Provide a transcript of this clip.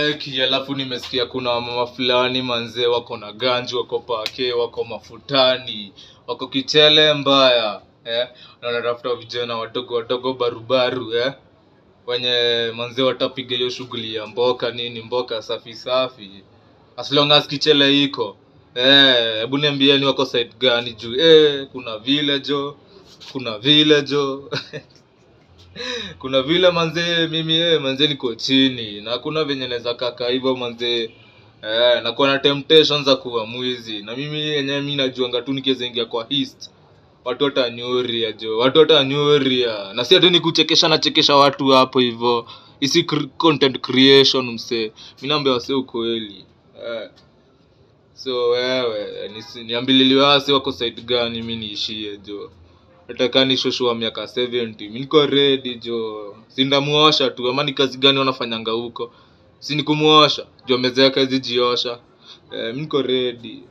Cheki, alafu nimesikia kuna mama fulani manze wako na ganji, wako pake, wako mafutani, wako kichele mbaya, na wanatafuta vijana wadogo wadogo barubaru, wenye manze watapiga hiyo shughuli ya mboka nini, mboka safi safi. As long as kichele iko. Hebu niambieni wako side gani juu? Kuna village, kuna village. Kuna vile manze mimi manze niko chini na hakuna venye naweza kaka hivyo manze. Na kuna temptations za kuwa mwizi na mimi yenyewe mimi najuanga tu nikiweza ingia kwa east watu watanyuria jo, watu watanyuria, na si ati ni kuchekesha na chekesha watu hapo hivyo. Isi content creation mse, mimi naambia wase ukweli. So wewe niambililiwe wase wako side gani mimi niishie jo. Nataka ni shosho wa miaka 70. Mimi niko ready jo. Si ndamuosha tu ama ni kazi gani wanafanyanga huko? Si ni kumuosha. Jo meza yake hizi jiosha. Mimi niko ready.